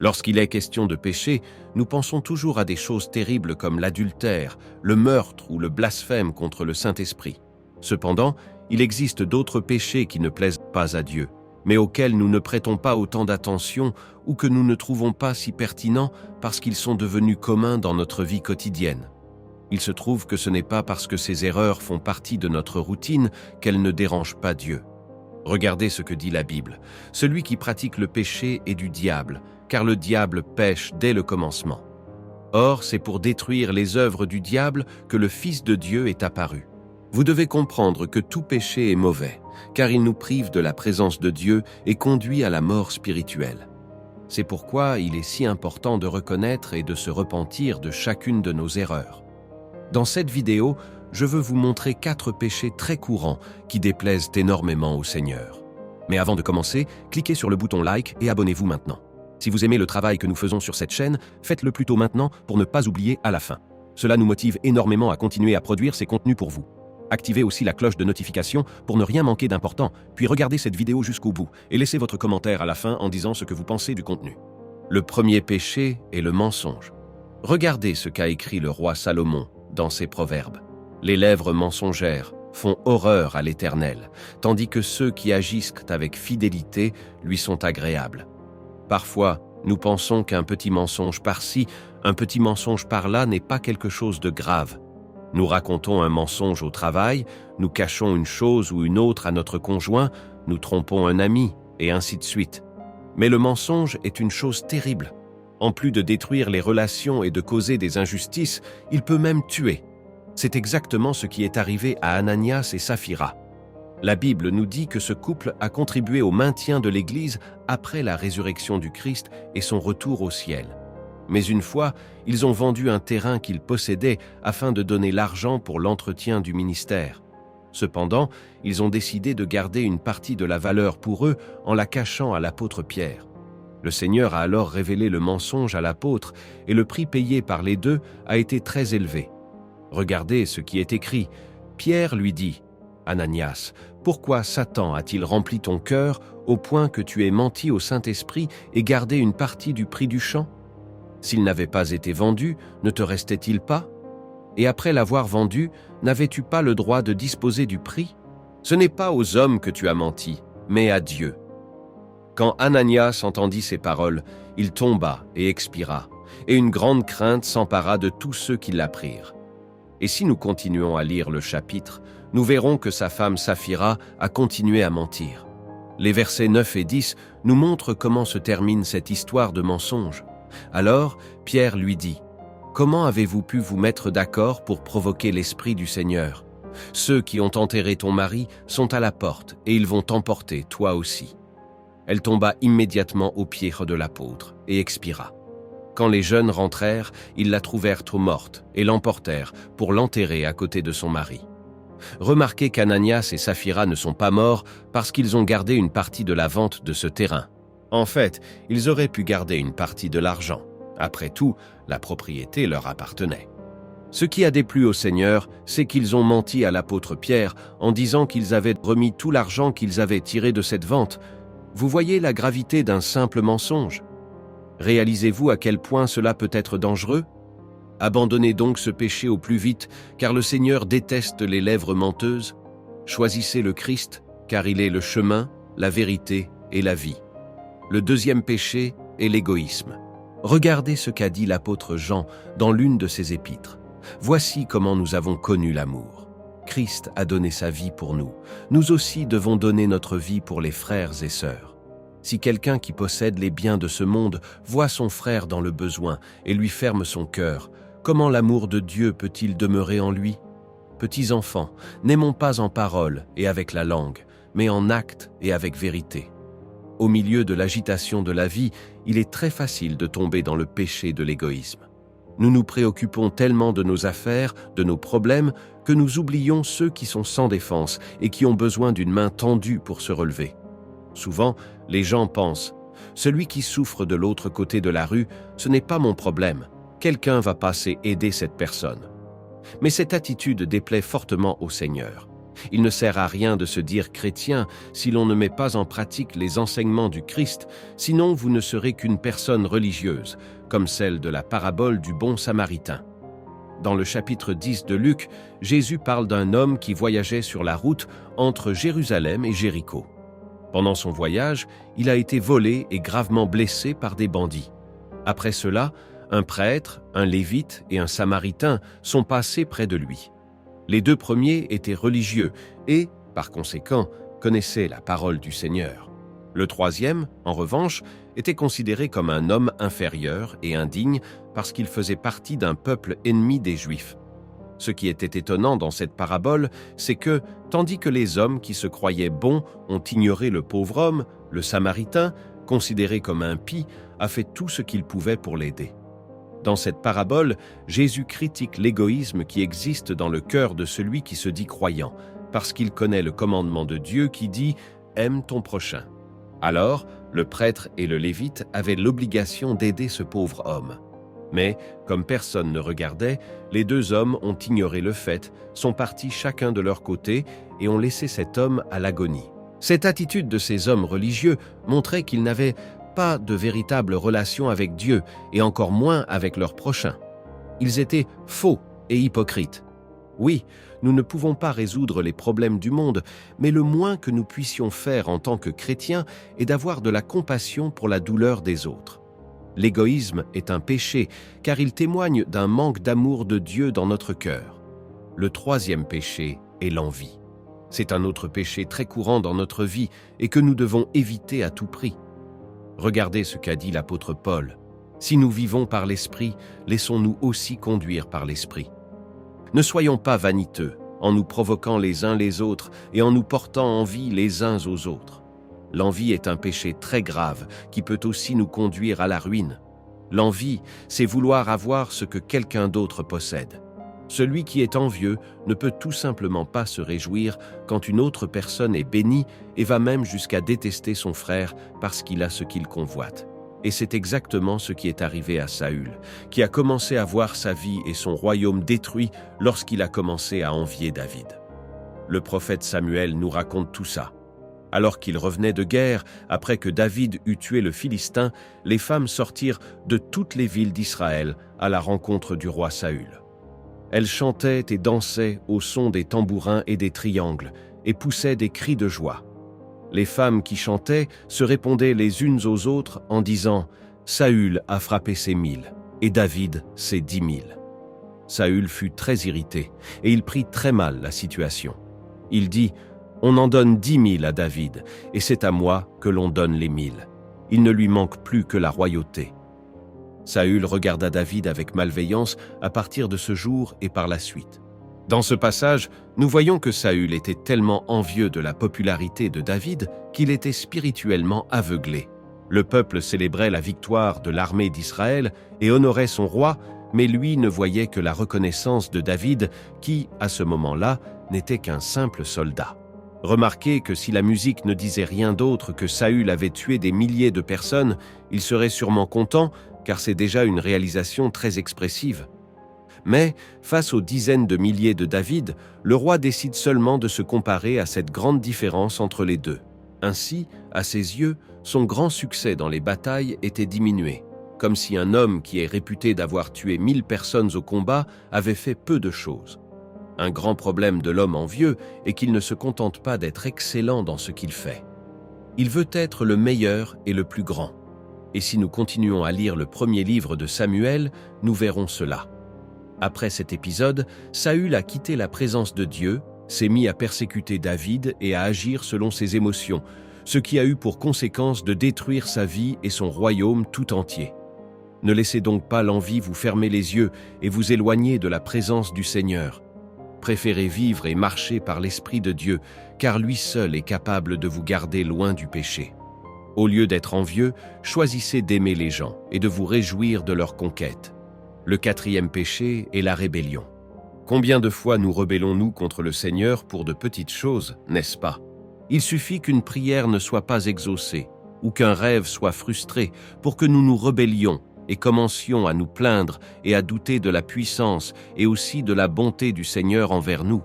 Lorsqu'il est question de péché, nous pensons toujours à des choses terribles comme l'adultère, le meurtre ou le blasphème contre le Saint-Esprit. Cependant, il existe d'autres péchés qui ne plaisent pas à Dieu, mais auxquels nous ne prêtons pas autant d'attention ou que nous ne trouvons pas si pertinents parce qu'ils sont devenus communs dans notre vie quotidienne. Il se trouve que ce n'est pas parce que ces erreurs font partie de notre routine qu'elles ne dérangent pas Dieu. Regardez ce que dit la Bible. Celui qui pratique le péché est du diable, car le diable pêche dès le commencement. Or, c'est pour détruire les œuvres du diable que le Fils de Dieu est apparu. Vous devez comprendre que tout péché est mauvais, car il nous prive de la présence de Dieu et conduit à la mort spirituelle. C'est pourquoi il est si important de reconnaître et de se repentir de chacune de nos erreurs. Dans cette vidéo, je veux vous montrer 4 péchés très courants qui déplaisent énormément au Seigneur. Mais avant de commencer, cliquez sur le bouton like et abonnez-vous maintenant. Si vous aimez le travail que nous faisons sur cette chaîne, faites-le plutôt maintenant pour ne pas oublier à la fin. Cela nous motive énormément à continuer à produire ces contenus pour vous. Activez aussi la cloche de notification pour ne rien manquer d'important, puis regardez cette vidéo jusqu'au bout et laissez votre commentaire à la fin en disant ce que vous pensez du contenu. Le premier péché est le mensonge. Regardez ce qu'a écrit le roi Salomon dans ses proverbes. Les lèvres mensongères font horreur à l'Éternel, tandis que ceux qui agissent avec fidélité lui sont agréables. Parfois, nous pensons qu'un petit mensonge par-ci, un petit mensonge par-là n'est pas quelque chose de grave. Nous racontons un mensonge au travail, nous cachons une chose ou une autre à notre conjoint, nous trompons un ami, et ainsi de suite. Mais le mensonge est une chose terrible. En plus de détruire les relations et de causer des injustices, il peut même tuer. C'est exactement ce qui est arrivé à Ananias et Saphira. La Bible nous dit que ce couple a contribué au maintien de l'Église après la résurrection du Christ et son retour au ciel. Mais une fois, ils ont vendu un terrain qu'ils possédaient afin de donner l'argent pour l'entretien du ministère. Cependant, ils ont décidé de garder une partie de la valeur pour eux en la cachant à l'apôtre Pierre. Le Seigneur a alors révélé le mensonge à l'apôtre et le prix payé par les deux a été très élevé. Regardez ce qui est écrit. Pierre lui dit « Ananias, pourquoi Satan a-t-il rempli ton cœur au point que tu aies menti au Saint-Esprit et gardé une partie du prix du champ ? S'il n'avait pas été vendu, ne te restait-il pas ? Et après l'avoir vendu, n'avais-tu pas le droit de disposer du prix ? Ce n'est pas aux hommes que tu as menti, mais à Dieu. » Quand Ananias entendit ces paroles, il tomba et expira, et une grande crainte s'empara de tous ceux qui l'apprirent. Et si nous continuons à lire le chapitre, nous verrons que sa femme Saphira a continué à mentir. Les versets 9 et 10 nous montrent comment se termine cette histoire de mensonge. Alors, Pierre lui dit « Comment avez-vous pu vous mettre d'accord pour provoquer l'Esprit du Seigneur ? Ceux qui ont enterré ton mari sont à la porte, et ils vont t'emporter, toi aussi. » Elle tomba immédiatement aux pieds de l'apôtre et expira. Quand les jeunes rentrèrent, ils la trouvèrent morte et l'emportèrent pour l'enterrer à côté de son mari. Remarquez qu'Ananias et Saphira ne sont pas morts parce qu'ils ont gardé une partie de la vente de ce terrain. En fait, ils auraient pu garder une partie de l'argent. Après tout, la propriété leur appartenait. Ce qui a déplu au Seigneur, c'est qu'ils ont menti à l'apôtre Pierre en disant qu'ils avaient remis tout l'argent qu'ils avaient tiré de cette vente. Vous voyez la gravité d'un simple mensonge? Réalisez-vous à quel point cela peut être dangereux? Abandonnez donc ce péché au plus vite, car le Seigneur déteste les lèvres menteuses. Choisissez le Christ, car il est le chemin, la vérité et la vie. Le deuxième péché est l'égoïsme. Regardez ce qu'a dit l'apôtre Jean dans l'une de ses épîtres. Voici comment nous avons connu l'amour. Christ a donné sa vie pour nous. Nous aussi devons donner notre vie pour les frères et sœurs. Si quelqu'un qui possède les biens de ce monde voit son frère dans le besoin et lui ferme son cœur, comment l'amour de Dieu peut-il demeurer en lui? Petits enfants, n'aimons pas en parole et avec la langue, mais en acte et avec vérité. Au milieu de l'agitation de la vie, il est très facile de tomber dans le péché de l'égoïsme. Nous nous préoccupons tellement de nos affaires, de nos problèmes, que nous oublions ceux qui sont sans défense et qui ont besoin d'une main tendue pour se relever. Souvent, les gens pensent « Celui qui souffre de l'autre côté de la rue, ce n'est pas mon problème. Quelqu'un va passer aider cette personne. » Mais cette attitude déplaît fortement au Seigneur. Il ne sert à rien de se dire chrétien si l'on ne met pas en pratique les enseignements du Christ, sinon vous ne serez qu'une personne religieuse, comme celle de la parabole du bon Samaritain. Dans le chapitre 10 de Luc, Jésus parle d'un homme qui voyageait sur la route entre Jérusalem et Jéricho. Pendant son voyage, il a été volé et gravement blessé par des bandits. Après cela, un prêtre, un lévite et un samaritain sont passés près de lui. Les deux premiers étaient religieux et, par conséquent, connaissaient la parole du Seigneur. Le troisième, en revanche, était considéré comme un homme inférieur et indigne parce qu'il faisait partie d'un peuple ennemi des Juifs. Ce qui était étonnant dans cette parabole, c'est que, tandis que les hommes qui se croyaient bons ont ignoré le pauvre homme, le Samaritain, considéré comme impie, a fait tout ce qu'il pouvait pour l'aider. Dans cette parabole, Jésus critique l'égoïsme qui existe dans le cœur de celui qui se dit croyant, parce qu'il connaît le commandement de Dieu qui dit « Aime ton prochain ». Alors, le prêtre et le lévite avaient l'obligation d'aider ce pauvre homme. Mais, comme personne ne regardait, les deux hommes ont ignoré le fait, sont partis chacun de leur côté et ont laissé cet homme à l'agonie. Cette attitude de ces hommes religieux montrait qu'ils n'avaient pas de véritable relation avec Dieu et encore moins avec leurs prochains. Ils étaient faux et hypocrites. Oui, nous ne pouvons pas résoudre les problèmes du monde, mais le moins que nous puissions faire en tant que chrétiens est d'avoir de la compassion pour la douleur des autres. L'égoïsme est un péché, car il témoigne d'un manque d'amour de Dieu dans notre cœur. Le troisième péché est l'envie. C'est un autre péché très courant dans notre vie et que nous devons éviter à tout prix. Regardez ce qu'a dit l'apôtre Paul. « Si nous vivons par l'Esprit, laissons-nous aussi conduire par l'Esprit. » Ne soyons pas vaniteux, en nous provoquant les uns les autres et en nous portant envie les uns aux autres. L'envie est un péché très grave qui peut aussi nous conduire à la ruine. L'envie, c'est vouloir avoir ce que quelqu'un d'autre possède. Celui qui est envieux ne peut tout simplement pas se réjouir quand une autre personne est bénie et va même jusqu'à détester son frère parce qu'il a ce qu'il convoite. Et c'est exactement ce qui est arrivé à Saül, qui a commencé à voir sa vie et son royaume détruits lorsqu'il a commencé à envier David. Le prophète Samuel nous raconte tout ça. Alors qu'il revenait de guerre, après que David eut tué le Philistin, les femmes sortirent de toutes les villes d'Israël à la rencontre du roi Saül. Elles chantaient et dansaient au son des tambourins et des triangles, et poussaient des cris de joie. Les femmes qui chantaient se répondaient les unes aux autres en disant « Saül a frappé ses 1000 et David ses 10 000 ». Saül fut très irrité et il prit très mal la situation. Il dit « On en donne 10 000 à David et c'est à moi que l'on donne les 1000. Il ne lui manque plus que la royauté. » Saül regarda David avec malveillance à partir de ce jour et par la suite. Dans ce passage, nous voyons que Saül était tellement envieux de la popularité de David qu'il était spirituellement aveuglé. Le peuple célébrait la victoire de l'armée d'Israël et honorait son roi, mais lui ne voyait que la reconnaissance de David qui, à ce moment-là, n'était qu'un simple soldat. Remarquez que si la musique ne disait rien d'autre que Saül avait tué des milliers de personnes, il serait sûrement content, car c'est déjà une réalisation très expressive. Mais, face aux dizaines de milliers de David, le roi décide seulement de se comparer à cette grande différence entre les deux. Ainsi, à ses yeux, son grand succès dans les batailles était diminué, comme si un homme qui est réputé d'avoir tué 1000 personnes au combat avait fait peu de choses. Un grand problème de l'homme envieux est qu'il ne se contente pas d'être excellent dans ce qu'il fait. Il veut être le meilleur et le plus grand. Et si nous continuons à lire le premier livre de Samuel, nous verrons cela. Après cet épisode, Saül a quitté la présence de Dieu, s'est mis à persécuter David et à agir selon ses émotions, ce qui a eu pour conséquence de détruire sa vie et son royaume tout entier. Ne laissez donc pas l'envie vous fermer les yeux et vous éloigner de la présence du Seigneur. Préférez vivre et marcher par l'Esprit de Dieu, car lui seul est capable de vous garder loin du péché. Au lieu d'être envieux, choisissez d'aimer les gens et de vous réjouir de leur conquête. Le quatrième péché est la rébellion. Combien de fois nous rebellons-nous contre le Seigneur pour de petites choses, n'est-ce pas? Il suffit qu'une prière ne soit pas exaucée ou qu'un rêve soit frustré pour que nous nous rebellions et commencions à nous plaindre et à douter de la puissance et aussi de la bonté du Seigneur envers nous.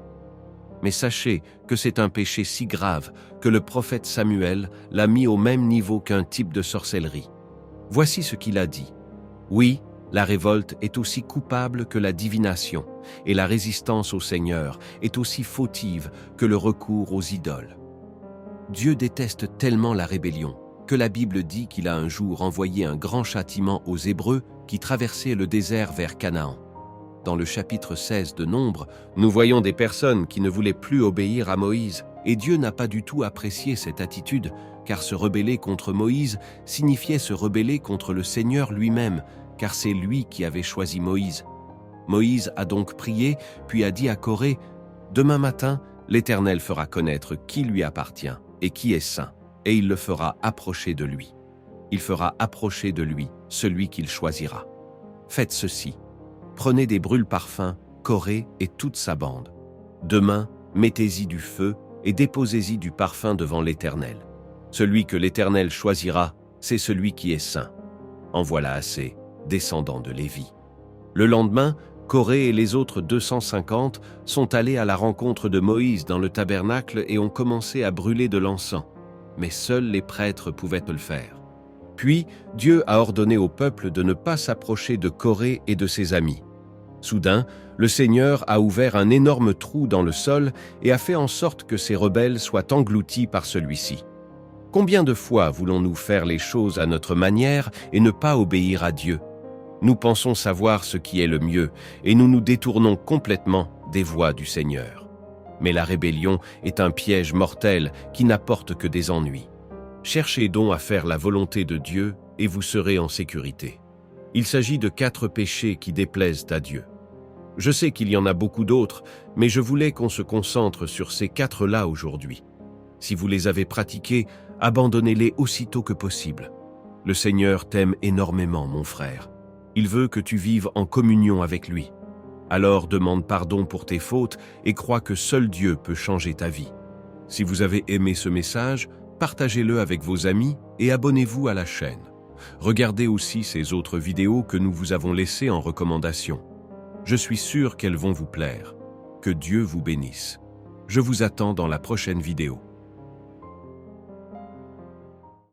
mais sachez que c'est un péché si grave que le prophète Samuel l'a mis au même niveau qu'un type de sorcellerie. Voici ce qu'il a dit. Oui, la révolte est aussi coupable que la divination, et la résistance au Seigneur est aussi fautive que le recours aux idoles. Dieu déteste tellement la rébellion que la Bible dit qu'il a un jour envoyé un grand châtiment aux Hébreux qui traversaient le désert vers Canaan. Dans le chapitre 16 de Nombre, nous voyons des personnes qui ne voulaient plus obéir à Moïse, et Dieu n'a pas du tout apprécié cette attitude, car se rebeller contre Moïse signifiait se rebeller contre le Seigneur lui-même, car c'est lui qui avait choisi Moïse. Moïse a donc prié, puis a dit à Corée, « Demain matin, l'Éternel fera connaître qui lui appartient et qui est saint, et il le fera approcher de lui. Il fera approcher de lui celui qu'il choisira. Faites ceci. Prenez des brûle-parfums, Corée et toute sa bande. Demain, mettez-y du feu et déposez-y du parfum devant l'Éternel. Celui que l'Éternel choisira, c'est celui qui est saint. En voilà assez, descendants de Lévi. » Le lendemain, Corée et les autres 250 sont allés à la rencontre de Moïse dans le tabernacle et ont commencé à brûler de l'encens. Mais seuls les prêtres pouvaient le faire. Puis, Dieu a ordonné au peuple de ne pas s'approcher de Corée et de ses amis. Soudain, le Seigneur a ouvert un énorme trou dans le sol et a fait en sorte que ces rebelles soient engloutis par celui-ci. Combien de fois voulons-nous faire les choses à notre manière et ne pas obéir à Dieu? Nous pensons savoir ce qui est le mieux et nous nous détournons complètement des voies du Seigneur. Mais la rébellion est un piège mortel qui n'apporte que des ennuis. Cherchez donc à faire la volonté de Dieu et vous serez en sécurité. Il s'agit de 4 péchés qui déplaisent à Dieu. Je sais qu'il y en a beaucoup d'autres, mais je voulais qu'on se concentre sur ces 4-là aujourd'hui. Si vous les avez pratiqués, abandonnez-les aussitôt que possible. Le Seigneur t'aime énormément, mon frère. Il veut que tu vives en communion avec lui. Alors demande pardon pour tes fautes et crois que seul Dieu peut changer ta vie. Si vous avez aimé ce message, partagez-le avec vos amis et abonnez-vous à la chaîne. Regardez aussi ces autres vidéos que nous vous avons laissées en recommandation. Je suis sûr qu'elles vont vous plaire. Que Dieu vous bénisse. Je vous attends dans la prochaine vidéo.